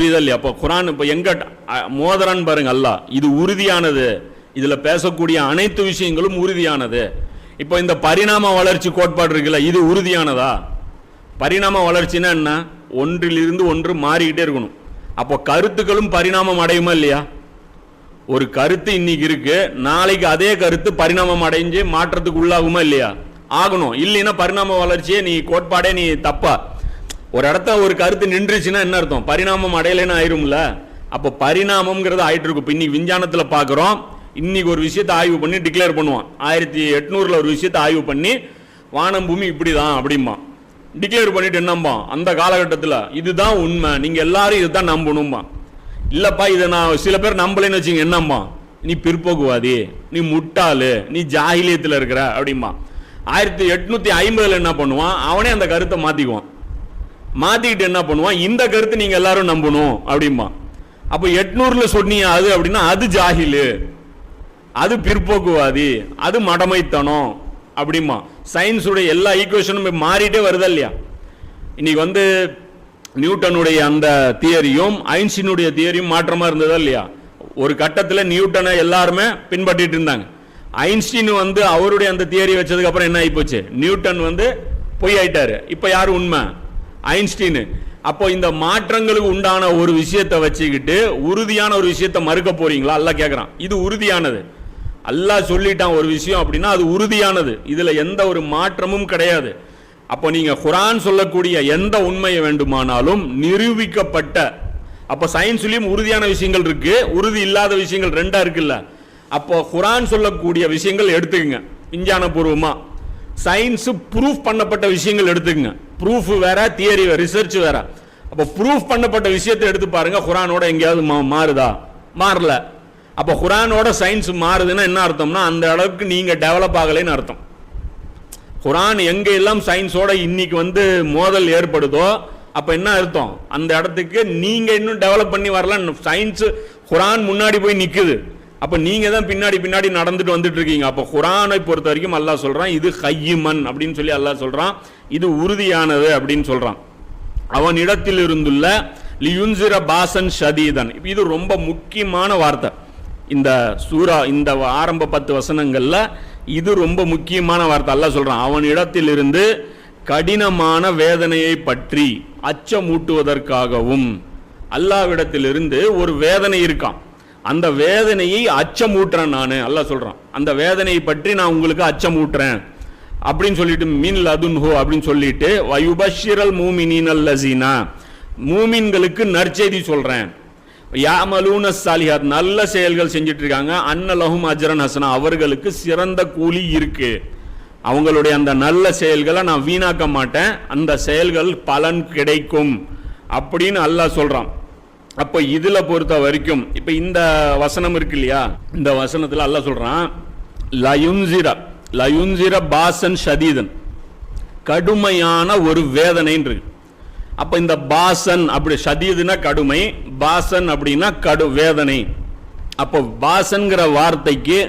புரியுதா இல்லையா? அப்போ குரான் இப்போ எங்க மோதரான்னு பாருங்க அல்லாஹ். இது உறுதியானது, இதுல பேசக்கூடிய அனைத்து விஷயங்களும் உறுதியானது. இப்போ இந்த பரிணாம வளர்ச்சி கோட்பாடு இருக்குல்ல, இது உறுதியானதா? பரிணாம வளர்ச்சின்னா என்ன? ஒன்றிலிருந்து ஒன்று மாறிக்கிட்டே இருக்கணும். அப்போ கருத்துக்களும் பரிணாமம் அடையுமா இல்லையா? ஒரு கருத்து இன்னைக்கு இருக்கு, நாளைக்கு அதே கருத்து பரிணாமம் அடைஞ்சு மாற்றத்துக்கு உள்ளாகுமா இல்லையா? ஆகணும். இல்லைன்னா பரிணாம வளர்ச்சியே நீ கோட்பாடே நீ தப்பா. ஒரு இடத்த ஒரு கருத்து நின்றுச்சுன்னா என்ன அர்த்தம்? பரிணாமம் அடையலைன்னு ஆயிரும்ல. அப்போ பரிணாமம்ங்கிறது ஆயிட்டு இருக்கும். இப்போ இன்னைக்கு விஞ்ஞானத்தில் பார்க்குறோம், இன்னைக்கு ஒரு விஷயத்தை ஆய்வு பண்ணி டிக்ளேர் பண்ணுவான். 1800 ஒரு விஷயத்தை ஆய்வு பண்ணி வானம் பூமி இப்படிதான் அப்படிமா டிக்ளேர் பண்ணிட்டு என்னம்பா அந்த காலகட்டத்தில் இதுதான் உண்மை, நீங்க எல்லாரும் இதுதான் நம்பணும்பா. இல்லப்பா இதை நான் சில பேர் நம்பலைன்னு வச்சுங்க, என்னம்பா நீ பிற்போக்குவாதி, நீ முட்டாளு, நீ ஜாகிலியத்தில் இருக்கிற அப்படிமா. 1850 என்ன பண்ணுவான், அவனே அந்த கருத்தை மாத்திக்குவான். மாத்திக்கிட்டு என்ன பண்ணுவான், இந்த கருத்து நீங்க எல்லாரும் நம்பணும் அப்படிமா. அப்போ 800 சொன்னீங்க அது அப்படின்னா அது ஜாகிலு, அது பிற்போக்குவாதி, அது மடமைத்தனம் அப்படிமா. சயின்ஸுடைய எல்லா ஈக்குவேஷனும் மாறிட்டே வருதா இல்லையா? இன்னைக்கு நியூட்டனுடைய அந்த தியரியும் ஐன்ஸ்டீனுடைய தியரியும் மாற்றமா இருந்ததா இல்லையா? ஒரு கட்டத்தில் நியூட்டனை எல்லாருமே பின்பற்றிட்டு இருந்தாங்க. ஐன்ஸ்டீன் அவருடைய அந்த தியரி வச்சதுக்கு அப்புறம் என்ன ஆகி போச்சு, நியூட்டன் பொய் ஆயிட்டாரு. இப்ப யாரு உண்மை? ஐன்ஸ்டீன். அப்போ இந்த மாற்றங்களுக்கு உண்டான ஒரு விஷயத்தை வச்சுக்கிட்டு உறுதியான ஒரு விஷயத்தை மறுக்க போறீங்களா? அல்லாஹ் கேட்கிறான். இது உறுதியானது, அல்லாஹ் சொல்லிட்டான் ஒரு விஷயம் அப்படின்னா அது உறுதியானது, இதுல எந்த ஒரு மாற்றமும் கிடையாது. அப்போ நீங்க குர்ஆன் சொல்லக்கூடிய எந்த உண்மையை வேண்டுமானாலும் நிரூபிக்கப்பட்ட, அப்ப சயின்ஸ்லயும் உறுதியான விஷயங்கள் இருக்கு, உறுதி இல்லாத விஷயங்கள் ரெண்டா இருக்குல்ல. அப்போ குர்ஆன் சொல்லக்கூடிய விஷயங்கள் எடுத்துக்கங்க விஞ்ஞானபூர்வமா, சயின்ஸ் ப்ரூஃப் பண்ணப்பட்ட விஷயங்கள் எடுத்துக்கங்க. ப்ரூஃப் வேற, தியரி வேற, ரிசர்ச் வேற. அப்போ ப்ரூஃப் பண்ணப்பட்ட விஷயத்தை எடுத்து பாருங்க, குர்ஆனோட எங்கேயாவது மாறுதா? மாறல. அப்போ குர்ஆனோட சயின்ஸ் மாறுதுன்னா என்ன அர்த்தம்னா அந்த அளவுக்கு நீங்க டெவலப் ஆகலைன்னு அர்த்தம். குர்ஆன் எங்க எல்லாம் சயின்ஸோட இன்னைக்கு மோதல் ஏற்படுதோ அப்ப என்ன அர்த்தம், அந்த இடத்துக்கு நீங்க இன்னும் டெவலப் பண்ணி வரல. சயின்ஸ் குர்ஆன் முன்னாடி போய் நிக்குது, அப்ப நீங்க தான் பின்னாடி பின்னாடி நடந்துட்டு வந்துட்டு இருக்கீங்க. அப்ப குர்ஆனை பொறுத்த வரைக்கும் அல்லாஹ் சொல்றான் இது கையிமன் அப்படின்னு சொல்லி அல்லாஹ் சொல்றான், இது உறுதியானது அப்படின்னு சொல்றான். அவன் இடத்தில் இருந்துள்ள லியுன்சிர பாசன் ஷதீதன், இது ரொம்ப முக்கியமான வார்த்தை. இந்த சூரா இந்த ஆரம்ப 10 வசனங்கள்ல இது ரொம்ப முக்கியமான வார்த்தை. அல்லாஹ் சொல்றான் அவன் இடத்தில் இருந்து கடினமான வேதனையை பற்றி அச்சமூட்டுவதற்காகவும். அல்லாஹ்விடத்திலிருந்து ஒரு வேதனை இருக்கான், அந்த வேதனையை அச்சமூட்டுறேன் நான். அல்லாஹ் சொல்றான் அந்த வேதனையை பற்றி நான் உங்களுக்கு அச்சமூட்டுறேன் அப்படின்னு சொல்லிட்டு மின் லதுன்ஹு அப்படின்னு சொல்லிட்டு வயுபஷிரல் மூமினீனல் லஸீனா, மூமின்களுக்கு நற்செய்தி சொல்றேன். யாமலூன ஸாலிஹாத், நல்ல செயல்கள் செஞ்சுட்டு இருக்காங்க. அன்னலஹும் அஜ்ரன் ஹஸனா, அவர்களுக்கு சிறந்த கூலி இருக்கு. அவங்களுடைய அந்த நல்ல செயல்களை நான் வீணாக்க மாட்டேன், அந்த செயல்கள் பலன் கிடைக்கும் அப்படின்னு அல்லாஹ் சொல்றான். அப்ப இதுல பொறுத்த வரைக்கும் இப்ப இந்த வசனம் இருக்கு இல்லையா, இந்த வசனத்துல அல்லாஹ் சொல்றான் லயுன்சிர பாசன் ஷதீதன், கடுமையான ஒரு வேதனை இருக்கு. அப்ப இந்த பாசன் அப்படி ஷதீதுனா கடுமை, பாசன் அப்படின்னா வேதனை. அப்போ பாசன்கிற வார்த்தைக்கு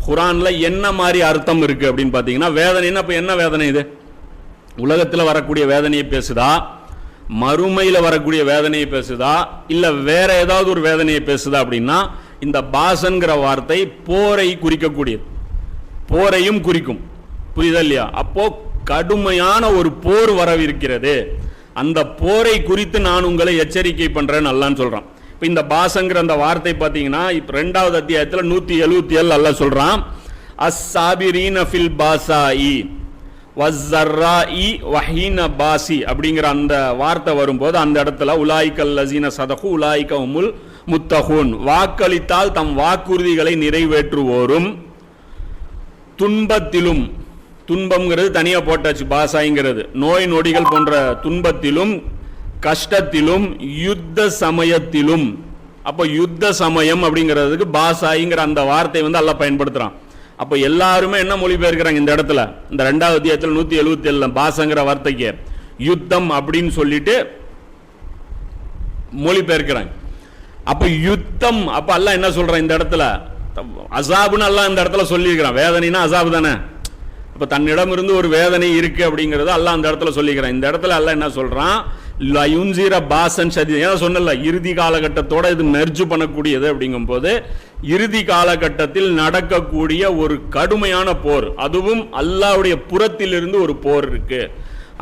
குர்ஆன்ல என்ன மாதிரி அர்த்தம் இருக்கு அப்படின்னு பாத்தீங்கன்னா, வேதனைன்னா இப்ப என்ன வேதனை? இது உலகத்துல வரக்கூடிய வேதனையை பேசுதா, மறுமையில வரக்கூடிய வேதனையை பேசுதா, இல்ல வேற ஏதாவது ஒரு வேதனையை பேசுதா அப்படின்னா இந்த பாசன்கிற வார்த்தை போரை குறிக்கக்கூடியது, போரையும் குறிக்கும். புரியுதா இல்லையா? அப்போ கடுமையான ஒரு போர் வரவிருக்கிறது, அந்த போரை குறித்து நான் உங்களை எச்சரிக்கை பண்றேன்னு அல்லாஹ் சொல்றான். இப்ப இந்த பாசங்கிற அந்த வார்த்தை பாத்தீங்கன்னா இப்ப 2வது அத்தியாயத்துல 177 அல்லாஹ் சொல்றான் அஸ்ஸாபிரீன ஃபில் பாசாஇ வஸ்ஸர்ராஇ வஹீன பாசி அப்படிங்கிற அந்த வார்த்தை வரும்போது அந்த இடத்துல உலாயிக்கல் லஸீன சதகு உலாயிக ஹுமுல் முத்தகூன், வாக்களித்தால் தம் வாக்குறுதிகளை நிறைவேற்றுவோரும், துன்பத்திலும், துன்பம்ங்கிறது தனியா போட்டாச்சு, பாசாய்ங்கிறது நோய் நொடிகள் போன்ற துன்பத்திலும் கஷ்டத்திலும் யுத்த சமயத்திலும். அப்ப யுத்த சமயம் அப்படிங்கிறதுக்கு பாசாயிங்கிற அந்த வார்த்தை அல்லாஹ் பயன்படுத்துறான். அப்ப எல்லாருமே என்ன மொழிபெயர்க்கிறாங்க இந்த இடத்துல, இந்த 2வது அத்தியாயத்தில் 177 பாசங்கிற வார்த்தைக்கு யுத்தம் அப்படின்னு சொல்லிட்டு மொழிபெயர்க்கிறாங்க. அப்ப யுத்தம், அப்ப அல்லாஹ் என்ன சொல்றான் இந்த இடத்துல, அசாபுன்னு அல்லாஹ் இந்த இடத்துல சொல்லியிருக்கிறான். வேதனைனா அசாபு தானே, அப்ப தன்னிடம் இருந்து ஒரு வேதனை இருக்கு அப்படிங்கறத அல்லாஹ் அந்த இடத்துல சொல்லிக்கிறான். இந்த இடத்துல அல்லாஹ் என்ன சொல்றான், லயுன்சிர பாசன் ஷதீத். ஏன்னா சொன்னல இறுதி காலகட்டத்தோட இது மெர்ஜ் பண்ணக்கூடியது. அப்படிங்கும் போது இறுதி காலகட்டத்தில் நடக்கக்கூடிய ஒரு கடுமையான போர், அதுவும் அல்லாஹ்வுடைய புறத்திலிருந்து ஒரு போர் இருக்கு.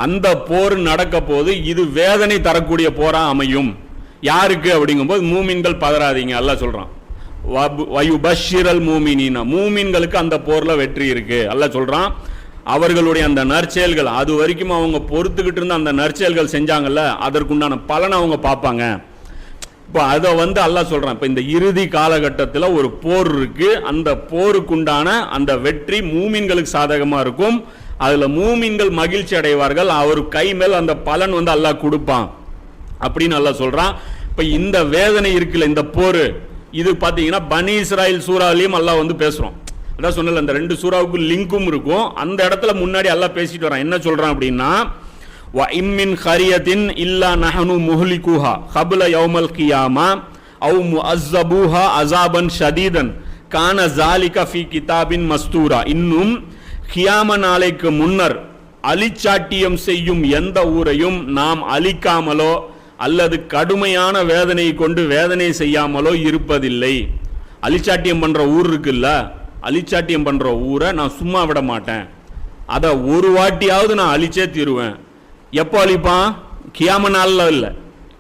அந்த போர் நடக்க போது இது வேதனை தரக்கூடிய போரா அமையும். யாருக்கு அப்படிங்கும்போது மூமின்கள் பதறாதீங்க அல்லாஹ் சொல்றான். வயுபஷ்ஷிரல் மூமினீன, மூமின்களுக்கு அந்த போர்ல வெற்றி இருக்கு அல்லாஹ் சொல்றான். அவர்களுடைய அந்த நற்செயல்கள், அது வரைக்கும் அவங்க பொறுத்துக்கிட்டு இருந்த அந்த நற்செயல்கள் செஞ்சாங்கல்ல, அதற்குண்டான பலனை அவங்க பார்ப்பாங்க. இப்போ அதை அல்லாஹ் சொல்றான். இப்போ இந்த இறுதி காலகட்டத்தில் ஒரு போர் இருக்கு, அந்த போருக்குண்டான அந்த வெற்றி மூமின்களுக்கு சாதகமா இருக்கும். அதுல மூமின்கள் மகிழ்ச்சி அடைவார்கள், அவர் கை மேல் அந்த பலன் அல்லாஹ் கொடுப்பான் அப்படின்னு அல்லாஹ் சொல்றான். இப்ப இந்த வேதனை இருக்குல்ல, இந்த போர், இது பாத்தீங்கன்னா பனி இஸ்ராயில் சூறாவிலையும் அல்லாஹ் பேசுறோம். அதான் சொன்னல, அந்த 2 சூறாவுக்கு லிங்கும் இருக்கும். அந்த இடத்துல முன்னாடி அல்லாஹ் பேசிட்டு வரான். என்ன சொல்றான் அப்படின்னா, வ இம்மின் கரியத்தின் இல்லா நஹனு முஹ்லிகுஹா கப்ல யௌமல் கியாமா அவ் முஅஸ்ஸபூஹா அஸாபன் ஷதீதன் கான ஸாலிக ஃபீ கிதாபின் மஸ்தூரா. இன்னும் கியாம நாளைக்கு முன்னர் அழிச்சாட்டியம் செய்யும் எந்த ஊரையும் நாம் அழிக்காமலோ அல்லது கடுமையான வேதனையை கொண்டு வேதனை செய்யாமலோ இருப்பதில்லை. அழிச்சாட்டியம் பண்ற ஊர் இருக்குல்ல, அழிச்சாட்டியம் பண்ற ஊரை நான் சும்மா விட மாட்டேன். அதை ஒரு வாட்டியாவது நான் அழிச்சே தீருவேன். எப்போ அழிப்பான்? கியாம நாள்ல இல்ல,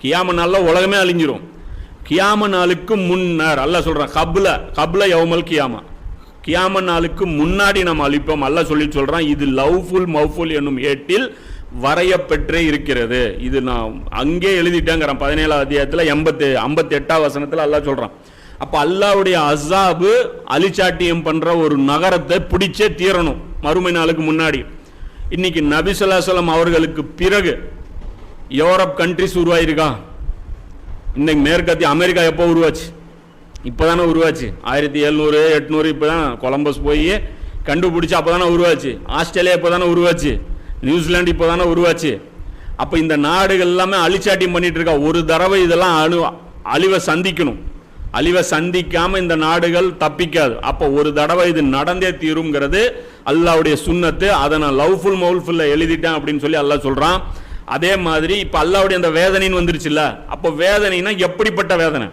கியாம நாள்ல உலகமே அழிஞ்சிரும். கியாம நாளுக்கு முன்னர் அல்லாஹ் சொல்றான், கப்ல யௌமல் கியாமா, கியாம நாளுக்கு முன்னாடி நம்ம அழிப்போம் அல்லாஹ் சொல்றான். இது லவ்ஃபுல் மௌஃபுல் என்னும் ஏட்டில் வரையப்பெற்றே இருக்கிறது. இது நான் அங்கே எழுதிட்டேங்கிறேன். 17ஆம் அத்தியாயத்தில் 58ஆம் வசனத்தில் அல்லாஹ் சொல்றான். அப்ப அல்லாஹ்வுடைய அஸாபு அழிச்சாட்டியம் பண்ற ஒரு நகரத்தை பிடிச்சே தீரணும் மறுமை நாளுக்கு முன்னாடி. இன்னைக்கு நபி ஸல்லல்லாஹு அலைஹி வஸல்லம் அவர்களுக்கு பிறகு யூரோப் கண்ட்ரிஸ் உருவாயிருக்கா? இன்னைக்கு மேற்கத்திய அமெரிக்கா எப்போ உருவாச்சு? இப்போதானே உருவாச்சு. 1700 800 இப்போதான் கொலம்பஸ் போய் கண்டுபிடிச்சு அப்போதானே உருவாச்சு. ஆஸ்திரேலியா இப்போதானே உருவாச்சு. நியூசிலாந்து இப்போதானே உருவாச்சு. அப்போ இந்த நாடுகள் எல்லாமே அழிச்சாட்டியம் பண்ணிட்டு இருக்கா. ஒரு தடவை இதெல்லாம் அழிவை சந்திக்கணும். அழிவை சந்திக்காம இந்த நாடுகள் தப்பிக்காது. அப்போ ஒரு தடவை இது நடந்தே தீரும்ங்கிறது அல்லாஹ்வுடைய சுன்னத்து. அதை நான் லவ்ஃபுல் மௌல்ஃபுல்ல எழுதிட்டேன் அப்படின்னு சொல்லி அல்லாஹ் சொல்றான். அதே மாதிரி இப்போ அல்லாஹ்வுடைய அந்த வேதனைன்னு வந்துருச்சுல்ல, அப்போ வேதனைனா எப்படிப்பட்ட வேதனை?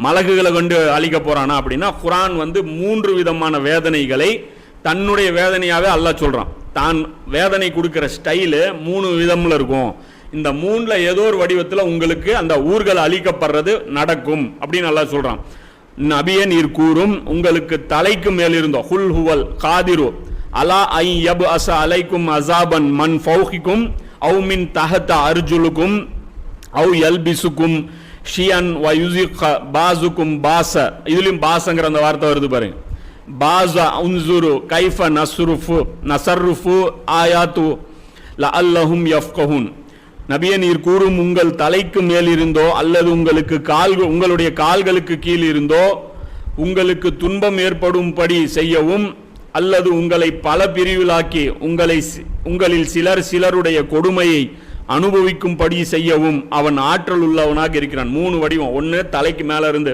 மலக்குகளை கொண்டு அழிக்க போறானா அப்படின்னா, குர்ஆன் 3 விதமான வேதனைகளை தன்னுடைய வேதனையாவே அல்லாஹ் சொல்றான். தான் வேதனை கொடுக்கிற ஸ்டைலு 3 விதம்ல இருக்கும். இந்த 3ல ஏதோ ஒரு வடிவத்தில் உங்களுக்கு அந்த ஊர்கள் அழிக்கப்படுறது நடக்கும் அப்படின்னு அல்லாஹ் சொல்றான். நபியே நீர் கூறும், உங்களுக்கு தலைக்கு மேல் இருந்தோ ஹுல் ஹுவல் காதிரு அலா ஐ யப் அச அலைக்கும் அஸாபன் மன் ஃபௌகிக்கும் அவு மின் தஹத அர்ஜுலுக்கும் அவு யல்பிசுக்கும் ஷியன் வ யுஸிக பாஸுக்கும் பாஸ. இதுலயும் பாஸங்கிற அந்த வார்த்தை வருது பாருங்க. பாஸா உன்சுரு கைஃப நஸர்ருஃபு ஆயாத்து லஅல்லஹும் யஃப்கஹூன். நபியே நீர் கூறும், உங்கள் தலைக்கு மேல் இருந்தோ அல்லது உங்களுடைய கால்களுக்கு கீழ் இருந்தோ உங்களுக்கு துன்பம் ஏற்படும்படி செய்யவும் அல்லது உங்களை பல பிரிவிலாக்கி உங்களில் சிலருடைய கொடுமையை அனுபவிக்கும்படி செய்யவும் அவன் ஆற்றல் உள்ளவனாக இருக்கிறான். 3 வடிவம். ஒன்று தலைக்கு மேல இருந்து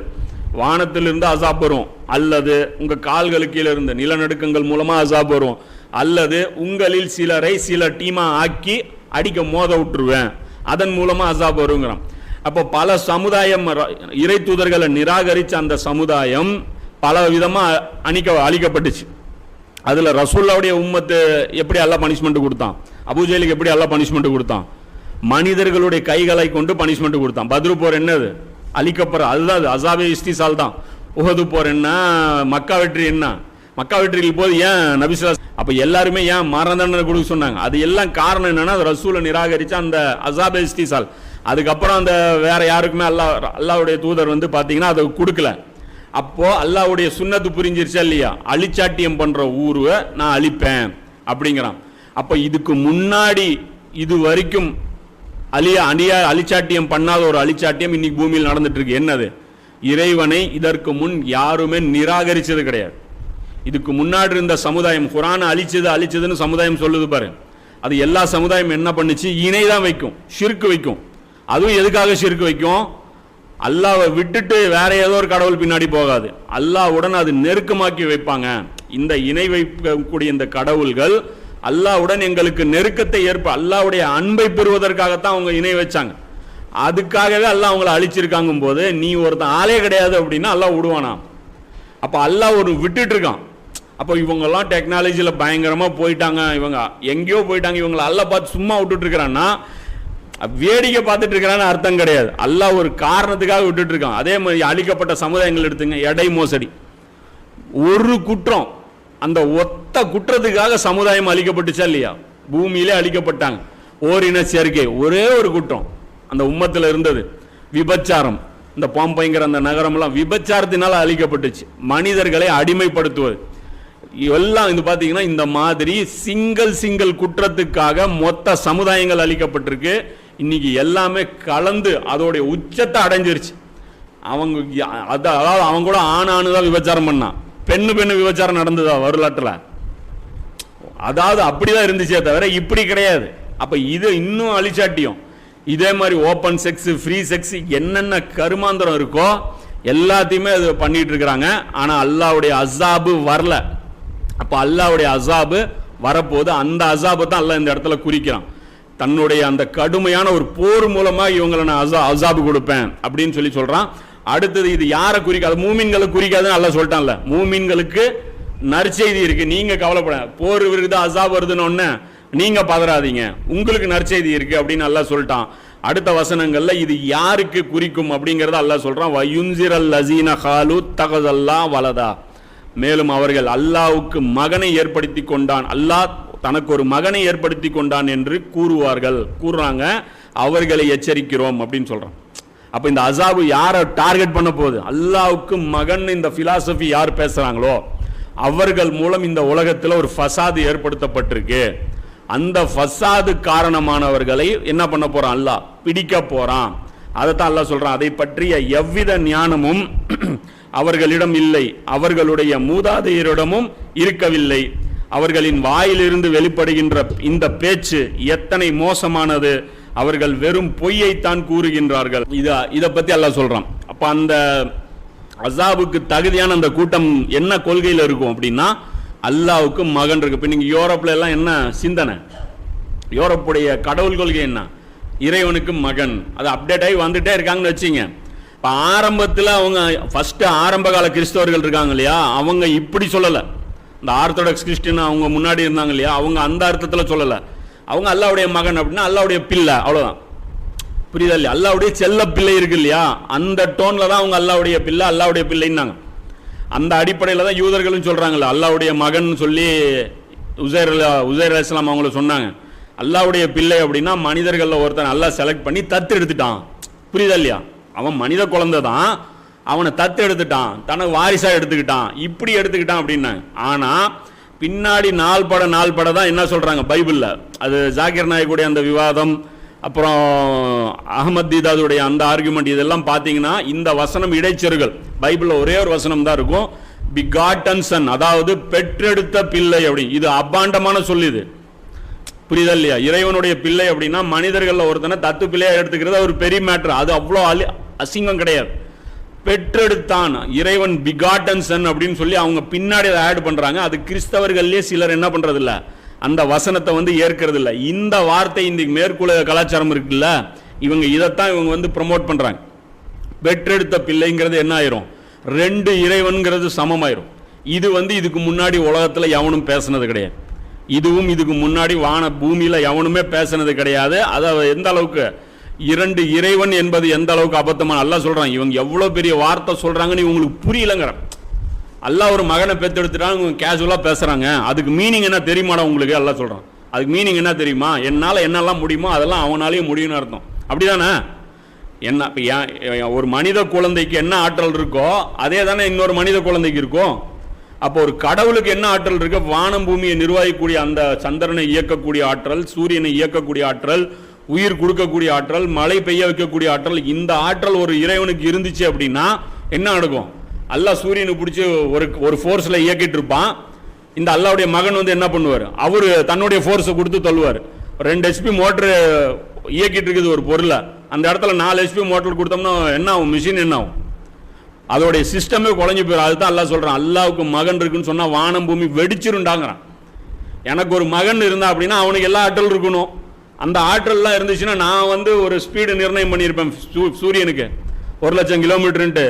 வானத்திலிருந்து அஸாப் வரும், அல்லது உங்க கால்களுக்கு கீழே இருந்து நிலநடுக்கங்கள் மூலமா அஸாப் வரும், அல்லது உங்களில் சிலரை சில டீமா ஆக்கி அடிக்க மோத விட்டுருவேன், அதன் மூலமா அஸாப் வருங்கிறான். அப்போ பல சமுதாயம் இறை தூதர்களை நிராகரிச்ச அந்த சமுதாயம் பல விதமா அழிக்கப்பட்டுச்சு. அதுல ரசூலுல்லாஹ்வுடைய உம்மத்து எப்படி அல்லாஹ் பனிஷ்மெண்ட் கொடுத்தான்? அபூஜஹலுக்கு எப்படி அல்லாஹ் பனிஷ்மெண்ட் கொடுத்தான்? மனிதர்களுடைய கைகளை கொண்டு பனிஷ்மெண்ட் கொடுத்தான். பத்ரு போர் என்னது? அழிக்கப்படுற, அதுதான் அஸாபே இஸ்திசால் தான். உஹது போர் என்ன? மக்கா வெற்றி என்ன? மக்கா வெற்றியில் போது ஏன் நபி ஸல்லல்லாஹு அலைஹி வஸல்லம் அப்ப எல்லாருமே ஏன் மரண தண்டனை கொடுக்க சொன்னாங்க? அது எல்லாம் காரணம் என்னன்னா, ரசூலை நிராகரிச்ச அந்த அஸாபே இஸ்திசால். அதுக்கப்புறம் அந்த வேற யாருக்குமே அல்லாஹ்வுடைய தூதர் பாத்தீங்கன்னா அதை கொடுக்கல. அப்போ அல்லாஹ்வுடைய சுன்னத்து புரிஞ்சிருச்சா இல்லையா? அழிச்சாட்டியம் பண்ற ஊருவை நான் அழிப்பேன் அப்படிங்கிறான். அப்ப இதுக்கு முன்னாடி இது வரைக்கும் அழிச்சாட்டியம் பண்ணாத ஒரு அழிச்சாட்டியம் இன்னைக்கு பூமியில் நடந்துட்டு இருக்கு. என்னது? இறைவனை இதற்கு முன் யாருமே நிராகரிச்சது கிடையாது. இதுக்கு முன்னாடி இருந்த சமுதாயம் குர்ஆனை அழிச்சதுன்னு சமுதாயம் சொல்லுது பாரு. அது எல்லா சமுதாயம் என்ன பண்ணுச்சு? இணைதான் வைக்கும், ஷிர்க் வைக்கும். அதுவும் எதுக்காக ஷிர்க் வைக்கும்? அல்லாஹ்வை விட்டுட்டு வேற ஏதோ ஒரு கடவுள் பின்னாடி போகாது, அல்லாஹ்வுடன் அது நெருக்கமாக்கி வைப்பாங்க. இந்த இணை வைக்கக்கூடிய இந்த கடவுள்கள் அல்லாஹ்வுடன் எங்களுக்கு நெருக்கத்தை அல்லாஹ்வுடைய அன்பை பெறுவதற்காகத்தான் அவங்க இணை வச்சாங்க. அதுக்காகவே அல்லாஹ் அவங்கள அழிச்சிருக்காங்க போது நீ ஒருத்தன் ஆளே கிடையாது அப்படின்னா அல்லாஹ் விடுவானா? அப்ப அல்லாஹ் ஒரு விட்டுட்டு இருக்கான். அப்போ இவங்கெல்லாம் டெக்னாலஜியில் பயங்கரமாக போயிட்டாங்க, இவங்க எங்கேயோ போயிட்டாங்க, இவங்களை அல்லாஹ் பார்த்து சும்மா விட்டுட்டு இருக்கிறான்னா வேடிக்கை பார்த்துட்டு இருக்கிறான்னு அர்த்தம் கிடையாது. அல்லாஹ் ஒரு காரணத்துக்காக விட்டுட்டு இருக்கான். அதே மாதிரி அழிக்கப்பட்ட சமுதாயங்கள் எடுத்துங்க, எடை மோசடி ஒரு குற்றம், அந்த ஒத்த குற்றத்துக்காக சமுதாயம் அழிக்கப்பட்டுச்சா இல்லையா? பூமியிலே அழிக்கப்பட்டாங்க. ஓரின சேர்க்கை ஒரே ஒரு குற்றம் அந்த உம்மத்தில் இருந்தது. விபச்சாரம், இந்த பாம்பைங்கிற அந்த நகரம்லாம் விபச்சாரத்தினால அழிக்கப்பட்டுச்சு. மனிதர்களை அடிமைப்படுத்துவது எல்லாம் இது பார்த்தீங்கன்னா இந்த மாதிரி சிங்கிள் குற்றத்துக்காக மொத்த சமுதாயங்கள் அழிக்கப்பட்டிருக்கு. இன்னைக்கு எல்லாமே கலந்து அதோடைய உச்சத்தை அடைஞ்சிருச்சு. அதாவது அவங்க கூட ஆணு தான் விபச்சாரம் பண்ணான், பெண்ணு விபச்சாரம் நடந்ததா வரலாற்றில்? அதாவது அப்படிதான் இருந்துச்சே தவிர இப்படி கிடையாது. அப்ப இது இன்னும் அழிச்சாட்டியும் இதே மாதிரி ஓப்பன் செக்ஸ், ஃப்ரீ செக்ஸ், என்னென்ன கருமாந்திரம் இருக்கோ எல்லாத்தையுமே அது பண்ணிட்டு இருக்கிறாங்க. ஆனா அல்லாஹ்வுடைய அஸாபு வரல. அப்ப அல்லாஹ்வுடைய அஸாபு வரப்போது அந்த அஸாபை தான் அல்லாஹ் இந்த இடத்துல குறிக்கிறான். தன்னுடைய அந்த கடுமையான ஒரு போர் மூலமா இவங்களை நான் அஸாபு கொடுப்பேன் அப்படின்னு சொல்லி சொல்றான். அடுத்தது இது யாரை குறிக்காது? மூமின்களை குறிக்காதுன்னு அல்லாஹ் சொல்லிட்டான்ல. மூமின்களுக்கு நற்செய்தி இருக்கு, நீங்க கவலைப்பட. போர் விருது அஸாப் வருதுன்னு நீங்க பதறாதீங்க, உங்களுக்கு நற்செய்தி இருக்கு அப்படின்னு அல்லாஹ் சொல்லிட்டான். அடுத்த வசனங்கள்ல இது யாருக்கு குறிக்கும் அப்படிங்கறத அல்லாஹ் சொல்றான். வயுன்சிரல் லஸீன காலு தகஸல்லா வலதா, மேலும் அவர்கள் அல்லாஹ்வுக்கு மகனை ஏற்படுத்தி கொண்டான், அல்லாஹ் தனக்கு ஒரு மகனை ஏற்படுத்தி கொண்டான் என்று கூறுறாங்க, அவர்களை எச்சரிக்கிறோம் அப்படின்னு சொல்றான். அப்ப இந்த அஸாபு யாரை டார்கெட் பண்ண போகுது? அல்லாஹ்வுக்கு மகன் இந்த பிலாசபி யார் பேசுறாங்களோ அவர்கள் மூலம் இந்த உலகத்தில் ஒரு ஃபசாது ஏற்படுத்தப்பட்டிருக்கு. அந்த ஃபசாது காரணமானவர்களை என்ன பண்ண போறான்? அல்லாஹ் பிடிக்க போறான். அதைத்தான் அல்லாஹ் சொல்றான். அதை பற்றிய எவ்வித ஞானமும் அவர்களிடம் இல்லை, அவர்களுடைய மூதாதையரிடமும் இருக்கவில்லை. அவர்களின் வாயிலிருந்து வெளிப்படுகின்ற இந்த பேச்சு எத்தனை மோசமானது, அவர்கள் வெறும் பொய்யைத்தான் கூறுகின்றார்கள். இதை பத்தி அல்லாஹ் சொல்றான். அப்ப அந்த அஸாபுக்கு தகுதியான அந்த கூட்டம் என்ன கொள்கையில் இருக்கும் அப்படின்னா அல்லாஹ்வுக்கு மகன் இருக்கு. இப்போ நீங்கள் யூரோப்பில் எல்லாம் என்ன சிந்தனை? யூரோப்புடைய கடவுள் கொள்கை என்ன? இறைவனுக்கு மகன். அது அப்டேட் ஆகி வந்துட்டே இருக்காங்கன்னு வச்சிங்க. இப்போ ஆரம்பத்தில் அவங்க ஃபர்ஸ்ட் ஆரம்ப கால கிறிஸ்தவர்கள் இருக்காங்க இல்லையா, அவங்க இப்படி சொல்லலை. இந்த ஆர்த்தடாக்ஸ் கிறிஸ்டின் அவங்க முன்னாடி இருந்தாங்க இல்லையா, அவங்க அந்த அர்த்தத்தில் சொல்லலை. அவங்க அல்லாஹ்வுடைய மகன் அப்படின்னா அல்லாஹ்வுடைய பிள்ளை, அவ்வளோதான். புரியுதா இல்லையா? அல்லாஹ்வுடைய செல்ல பிள்ளை இருக்கு இல்லையா, அந்த டோன்ல தான் அவங்க அல்லாஹ்வுடைய பிள்ளை, அல்லாஹ்வுடைய பிள்ளைன்னாங்க. அந்த அடிப்படையில் தான் யூதர்களும் சொல்றாங்கல்ல, அல்லாஹ்வுடைய மகன் சொல்லி உசைர் அலைஹிஸ்ஸலாம் அவங்கள சொன்னாங்க. அல்லாஹ்வுடைய பிள்ளை அப்படின்னா மனிதர்களில் ஒருத்தன் அல்லாஹ் செலக்ட் பண்ணி தத்து எடுத்துட்டான். புரியுதா இல்லையா? அவன் மனித குழந்தை தான், அவனை தத்து எடுத்துட்டான், தனக்கு வாரிசா எடுத்துக்கிட்டான், இப்படி எடுத்துக்கிட்டான் அப்படின்னாங்க. ஆனா பின்னாடி நாள் பட தான் என்ன சொல்றாங்க பைபிள்ல, அது ஜாகிர் நாயக்குடைய அந்த விவாதம், அப்புறம் அஹமத் தீதாதுடைய அந்த ஆர்குமெண்ட், இதெல்லாம் பார்த்தீங்கன்னா இந்த வசனம் இடைச்செருகள். பைபிளில் ஒரே ஒரு வசனம் தான் இருக்கும், பிகாட்டன் சன், அதாவது பெற்றெடுத்த பிள்ளை அப்படி. இது அபாண்டமான சொல்லுது. புரியுதா இல்லையா? இறைவனுடைய பிள்ளை அப்படின்னா மனிதர்கள் ஒருத்தனை தத்து பிள்ளையா எடுத்துக்கிறது ஒரு பெரிய மேட்டர். அது அவ்வளோ அசிங்கம் கிடையாது. பெற்றெடுத்தான் இறைவன், பிகாட்டன் சன் அப்படின்னு சொல்லி அவங்க பின்னாடி அதை ஆட் பண்றாங்க. அது கிறிஸ்தவர்கள்லேயே சிலர் என்ன பண்றது இல்லை, அந்த வசனத்தை வந்து ஏற்கிறது இல்லை. இந்த வார்த்தை இந்த மேற்குலக கலாச்சாரம் இருக்குல்ல, இவங்க இதைத்தான் இவங்க ப்ரமோட் பண்றாங்க. பெற்றெடுத்த பிள்ளைங்கிறது என்ன ஆயிரும், ரெண்டு இறைவன்கிறது சமமாயிரும். இது இதுக்கு முன்னாடி உலகத்தில் எவனும் பேசினது கிடையாது. இதுவும் இதுக்கு முன்னாடி வான பூமியில எவனுமே பேசினது கிடையாது. அதை எந்த அளவுக்கு இரண்டு இறைவன் என்பது எந்த அளவுக்கு அபத்தமான அல்லாஹ் சொல்றான். இவங்க எவ்வளவு பெரிய வார்த்தை சொல்றாங்கன்னு இவங்களுக்கு புரியலங்கிற. அல்லாஹ் ஒரு மகனை பெற்றெடுத்துட்டாங்க, கேஷுவலா பேசுறாங்க. அதுக்கு மீனிங் என்ன தெரியுமாடா உங்களுக்கு? அல்லாஹ் சொல்றான், அதுக்கு மீனிங் என்ன தெரியுமா? என்னால் என்னெல்லாம் முடியுமோ அதெல்லாம் அவனாலேயும் முடியும்னு அர்த்தம். அப்படிதானே? என்ன ஒரு மனித குழந்தைக்கு என்ன ஆற்றல் இருக்கோ அதே தானே இன்னொரு மனித குழந்தைக்கு இருக்கும். அப்போ ஒரு கடவுளுக்கு என்ன ஆற்றல் இருக்கு? வானம் பூமியை நிர்வகிக்கக்கூடிய அந்த சந்திரனை இயக்கக்கூடிய ஆற்றல், சூரியனை இயக்கக்கூடிய ஆற்றல், உயிர் கொடுக்கக்கூடிய ஆற்றல், மழை பெய்ய வைக்கக்கூடிய ஆற்றல். இந்த ஆற்றல் ஒரு இறைவனுக்கு இருந்துச்சு அப்படின்னா என்ன நடக்கும்? அல்லாஹ் சூரியனை பிடிச்சி ஒரு ஃபோர்ஸில் இயக்கிட்டு இருப்பான். இந்த அல்லாவுடைய மகன் என்ன பண்ணுவார்? அவர் தன்னுடைய ஃபோர்ஸை கொடுத்து தள்ளுவார். 2 HP மோட்டர் இயக்கிட்டு இருக்குது ஒரு பொருளை, அந்த இடத்துல 4 HP மோட்டர் கொடுத்தோம்னா என்ன ஆகும்? மிஷின் என்ன ஆகும்? அதோடைய சிஸ்டமே குழஞ்சி போயிடும். அதுதான் அல்லாஹ் சொல்றான், அல்லாவுக்கு மகன் இருக்குன்னு சொன்னா வானம் பூமி வெடிச்சிருண்டாங்கிறான். எனக்கு ஒரு மகன் இருந்தா அப்படின்னா அவனுக்கு எல்லா ஆற்றல் இருக்கணும். அந்த ஆற்றல்லாம் இருந்துச்சுன்னா நான் வந்து ஒரு ஸ்பீடு நிர்ணயம் பண்ணியிருப்பேன் சூரியனுக்கு 1,00,000 கிலோமீட்டருன்ட்டு.